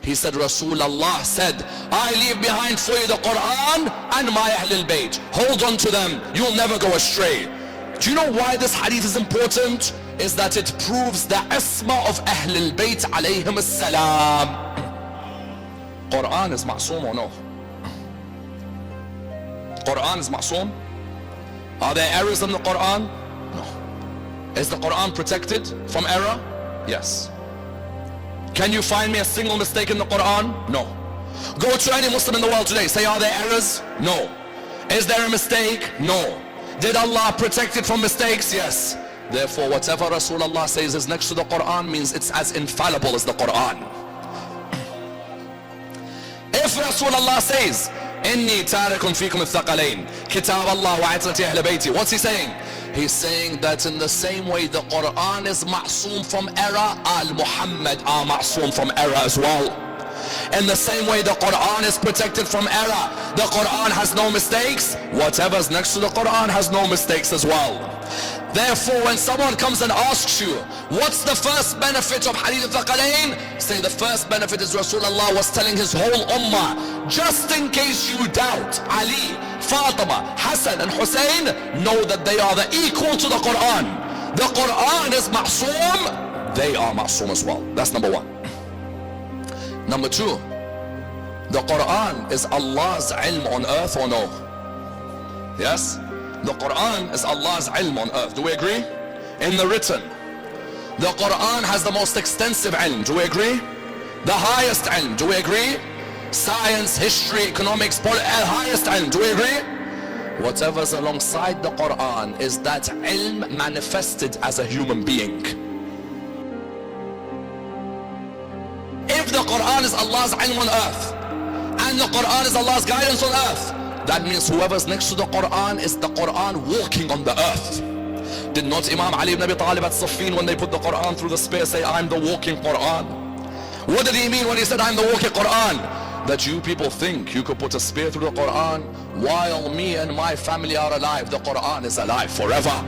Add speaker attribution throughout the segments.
Speaker 1: He said, Rasulullah said, I leave behind for you the Quran and my Ahlul Bayt. Hold on to them, you'll never go astray. Do you know why this hadith is important? Is that it proves the isma of Ahlul Bayt alayhim as-salam. Quran is ma'soom or no? Quran is ma'soom? Are there errors in the Quran? No. Is the Quran protected from error? Yes. Can you find me a single mistake in the Quran? No. Go to any Muslim in the world today, say, are there errors? No. Is there a mistake? No. Did Allah protect it from mistakes? Yes. Therefore, whatever Rasulullah says is next to the Quran means it's as infallible as the Quran. If Rasulullah says, Inni tarikun fikum al-thaqalain, kitab Allah wa itrati ahl bayti, what's he saying? He's saying that in the same way the Quran is ma'soom from error, Al-Muhammad are ma'soom from error as well. In the same way the Quran is protected from error, the Quran has no mistakes, whatever's next to the Quran has no mistakes as well. Therefore, when someone comes and asks you, what's the first benefit of Hadith al-Thaqalain? Say the first benefit is Rasulullah was telling his whole ummah, just in case you doubt, Ali, Fatima, Hassan and Hussein, know that they are the equal to the Quran. The Quran is ma'soom, they are ma'soom as well. That's number one. Number two, the Quran is Allah's ilm on earth or no? Yes? The Quran is Allah's ilm on earth. Do we agree? In the written. The Quran has the most extensive ilm. Do we agree? The highest ilm. Do we agree? Science, history, economics, highest ilm. Do we agree? Whatever's alongside the Quran is that ilm manifested as a human being. If the Quran is Allah's ilm on earth and the Quran is Allah's guidance on earth, that means whoever's next to the Quran is the Quran walking on the earth. Did not Imam Ali ibn Abi Talib at Siffin, when they put the Quran through the spear, say, I'm the walking Quran? What did he mean when he said, I'm the walking Quran? That you people think you could put a spear through the Quran while me and my family are alive. The Quran is alive forever.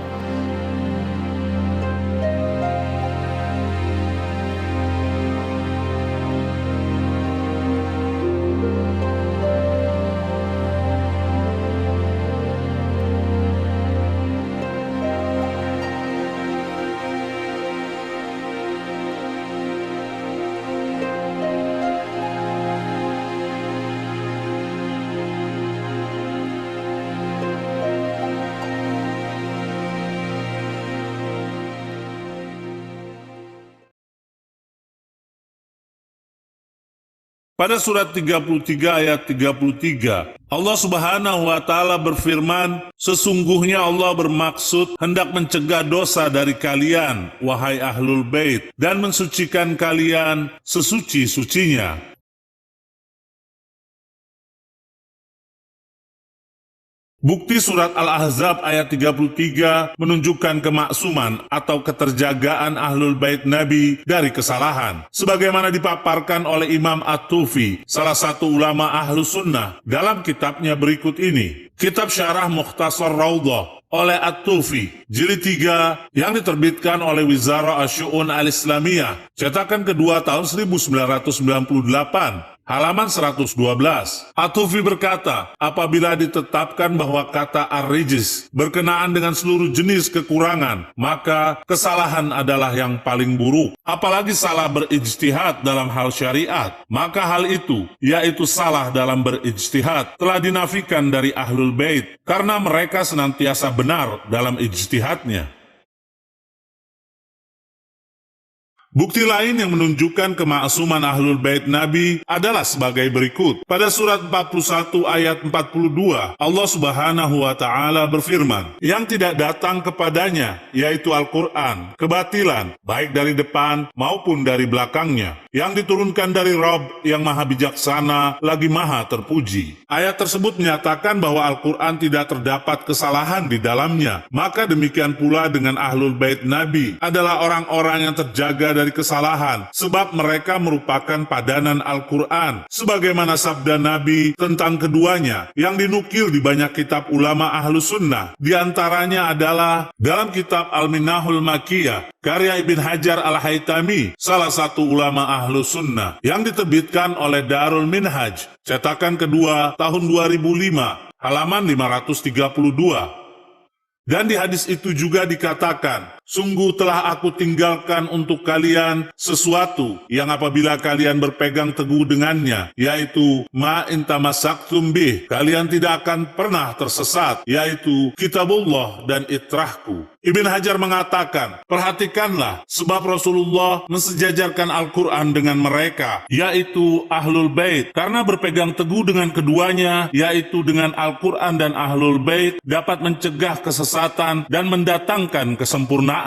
Speaker 2: Pada surat 33 ayat 33, Allah Subhanahu wa Ta'ala berfirman, sesungguhnya Allah bermaksud hendak mencegah dosa dari kalian, wahai Ahlul Bait, dan mensucikan kalian sesuci-sucinya. Bukti surat Al-Ahzab ayat 33 menunjukkan kemaksuman atau keterjagaan Ahlul Bait Nabi dari kesalahan. Sebagaimana dipaparkan oleh Imam At-Tufi, salah satu ulama Ahlus Sunnah, dalam kitabnya berikut ini. Kitab Syarah Mukhtasar Raudhah oleh At-Tufi, jilid 3 yang diterbitkan oleh Wizara Asy-Syu'un Al-Islamiyah, cetakan kedua tahun 1998. Halaman 112. At-Tufi berkata, apabila ditetapkan bahwa kata ar-rijis berkenaan dengan seluruh jenis kekurangan, maka kesalahan adalah yang paling buruk. Apalagi salah berijtihad dalam hal syariat, maka hal itu, yaitu salah dalam berijtihad, telah dinafikan dari Ahlul Bait, karena mereka senantiasa benar dalam ijtihadnya. Bukti lain yang menunjukkan kemaksuman Ahlul Bait Nabi adalah sebagai berikut. Pada surat 41 ayat 42, Allah Subhanahu wa Ta'ala berfirman, yang tidak datang kepadanya, yaitu Al-Quran, kebatilan, baik dari depan maupun dari belakangnya, yang diturunkan dari Rabb yang maha bijaksana, lagi maha terpuji. Ayat tersebut menyatakan bahwa Al-Quran tidak terdapat kesalahan di dalamnya. Maka demikian pula dengan Ahlul Bait Nabi adalah orang-orang yang terjaga dari dari kesalahan, sebab mereka merupakan padanan Al-Quran, sebagaimana sabda Nabi tentang keduanya yang dinukil di banyak kitab ulama ahlu sunnah. Di antaranya adalah dalam kitab Al-Minahul Makiyah, karya Ibn Hajar Al-Haytami, salah satu ulama ahlu sunnah, yang diterbitkan oleh Darul Minhaj, cetakan kedua tahun 2005, halaman 532. Dan di hadis itu juga dikatakan, sungguh telah aku tinggalkan untuk kalian sesuatu yang apabila kalian berpegang teguh dengannya, yaitu ma in tamassaktum bih, kalian tidak akan pernah tersesat, yaitu kitabullah dan itrahku. Ibn Hajar mengatakan, perhatikanlah, sebab Rasulullah mensejajarkan Al-Quran dengan mereka, yaitu Ahlul Bait, karena berpegang teguh dengan keduanya, yaitu dengan Al-Quran dan Ahlul Bait, dapat mencegah kesesatan dan mendatangkan kesempurnaan.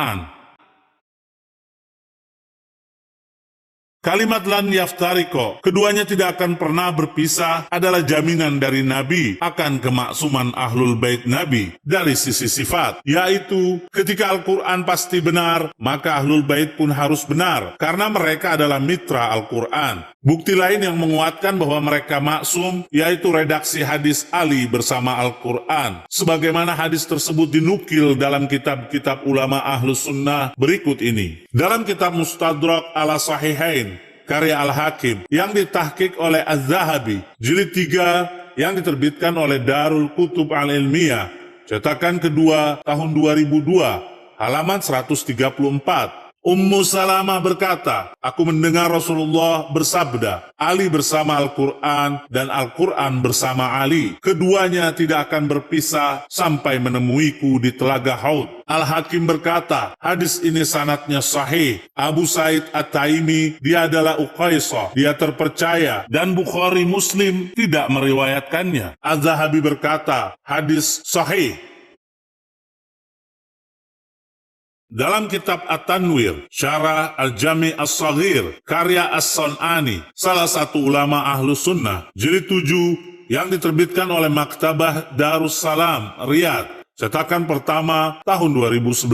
Speaker 2: Kalimat lan yaftariko, keduanya tidak akan pernah berpisah, adalah jaminan dari Nabi akan kemaksuman Ahlul Bait Nabi dari sisi sifat, yaitu ketika Al-Quran pasti benar, maka Ahlul Bait pun harus benar, karena mereka adalah mitra Al-Quran. Bukti lain yang menguatkan bahwa mereka maksum, yaitu redaksi hadis Ali bersama Al-Quran, sebagaimana hadis tersebut dinukil dalam kitab-kitab ulama Ahlus Sunnah berikut ini. Dalam kitab Mustadrak ala Sahihain, karya Al-Hakim, yang ditahqiq oleh Az-Zahabi, jilid 3, yang diterbitkan oleh Darul Kutub Al-Ilmiyah, cetakan kedua tahun 2002, halaman 134. Ummu Salamah berkata, aku mendengar Rasulullah bersabda, Ali bersama Al-Quran dan Al-Quran bersama Ali. Keduanya tidak akan berpisah sampai menemuiku di telaga Haud. Al-Hakim berkata, hadis ini sanadnya sahih. Abu Said At-Taimi, dia adalah Uqaisah, dia terpercaya, dan Bukhari Muslim tidak meriwayatkannya. Az-Zahabi berkata, hadis sahih. Dalam kitab At-Tanwir, Syarah Al-Jami' As-Saghir, karya As-Sun'ani, salah satu ulama ahlu sunnah, jilid 7, yang diterbitkan oleh Maktabah Darussalam, Riyadh, cetakan pertama tahun 2011,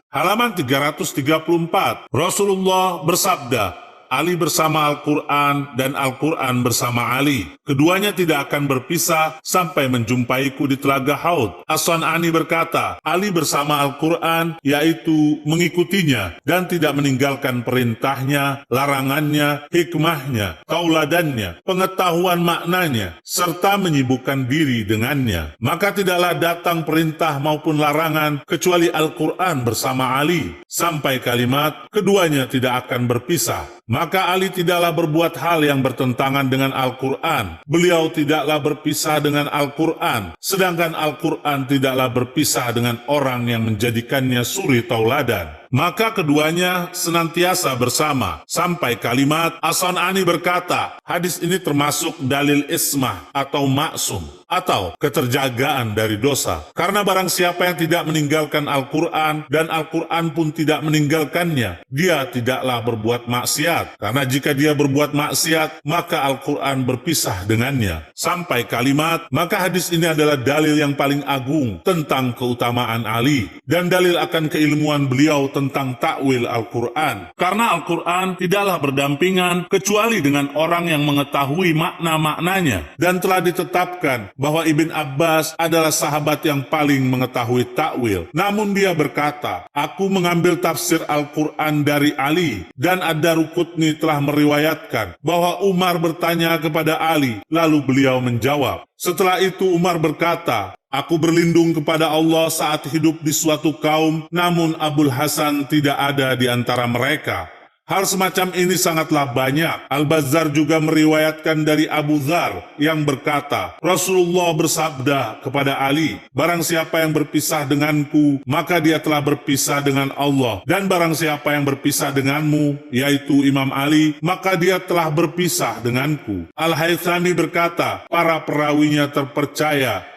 Speaker 2: halaman 334, Rasulullah bersabda, Ali bersama Al-Quran dan Al-Quran bersama Ali. Keduanya tidak akan berpisah sampai menjumpaiku di telaga Haud. As-Sun'ani berkata, Ali bersama Al-Quran, yaitu mengikutinya dan tidak meninggalkan perintahnya, larangannya, hikmahnya, tauladannya, pengetahuan maknanya, serta menyibukkan diri dengannya. Maka tidaklah datang perintah maupun larangan kecuali Al-Quran bersama Ali, sampai kalimat keduanya tidak akan berpisah. Maka Ali tidaklah berbuat hal yang bertentangan dengan Al-Quran. Beliau tidaklah berpisah dengan Al-Quran, sedangkan Al-Quran tidaklah berpisah dengan orang yang menjadikannya suri tauladan. Maka keduanya senantiasa bersama, sampai kalimat As-Sun'ani berkata, hadis ini termasuk dalil ismah atau maksum, atau keterjagaan dari dosa. Karena barang siapa yang tidak meninggalkan Al-Quran, dan Al-Quran pun tidak meninggalkannya, dia tidaklah berbuat maksiat. Karena jika dia berbuat maksiat, maka Al-Quran berpisah dengannya. Sampai kalimat, maka hadis ini adalah dalil yang paling agung tentang keutamaan Ali, dan dalil akan keilmuan beliau tentang takwil Al-Quran. Karena Al-Quran tidaklah berdampingan kecuali dengan orang yang mengetahui makna-maknanya. Dan telah ditetapkan bahwa Ibn Abbas adalah sahabat yang paling mengetahui takwil. Namun dia berkata, aku mengambil tafsir Al-Quran dari Ali. Dan Ad-Darqutni telah meriwayatkan bahwa Umar bertanya kepada Ali, lalu beliau menjawab. Setelah itu Umar berkata, aku berlindung kepada Allah saat hidup di suatu kaum, namun Abul Hasan tidak ada di antara mereka. Hal semacam ini sangatlah banyak. Al-Bazzar juga meriwayatkan dari Abu Dzar yang berkata, Rasulullah bersabda kepada Ali, barang siapa yang berpisah denganku, maka dia telah berpisah dengan Allah. Dan barang siapa yang berpisah denganmu, yaitu Imam Ali, maka dia telah berpisah denganku. Al-Haythami berkata, para perawinya terpercaya.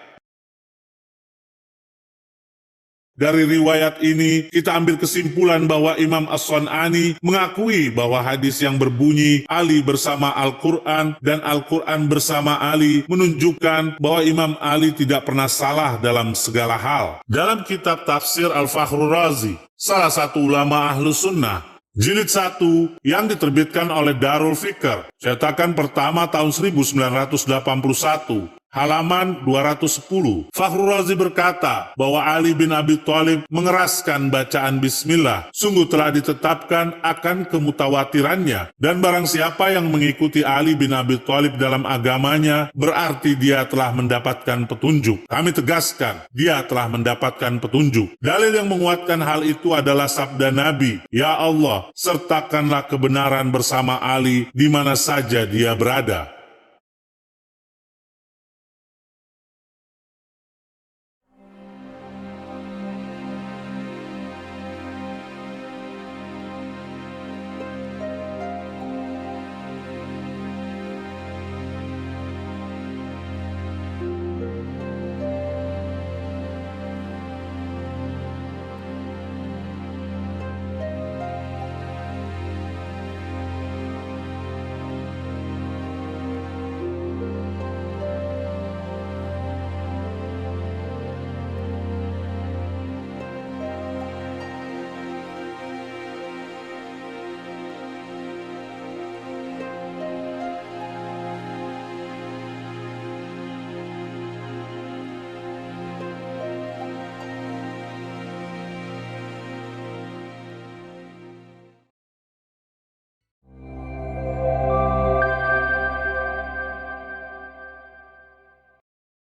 Speaker 2: Dari riwayat ini, kita ambil kesimpulan bahwa Imam As-Sun'ani mengakui bahwa hadis yang berbunyi Ali bersama Al-Quran dan Al-Quran bersama Ali menunjukkan bahwa Imam Ali tidak pernah salah dalam segala hal. Dalam kitab tafsir Al-Fakhrur Razi, salah satu ulama Ahlus Sunnah, Jilid 1 yang diterbitkan oleh Darul Fikr, cetakan pertama tahun 1981, halaman 210. Fakhrul Razi berkata bahwa Ali bin Abi Thalib mengeraskan bacaan bismillah. Sungguh telah ditetapkan akan kemutawatirannya, dan barang siapa yang mengikuti Ali bin Abi Thalib dalam agamanya, berarti dia telah mendapatkan petunjuk. Kami tegaskan, dia telah mendapatkan petunjuk. Dalil yang menguatkan hal itu adalah sabda Nabi, "Ya Allah, sertakanlah kebenaran bersama Ali di mana saja dia berada."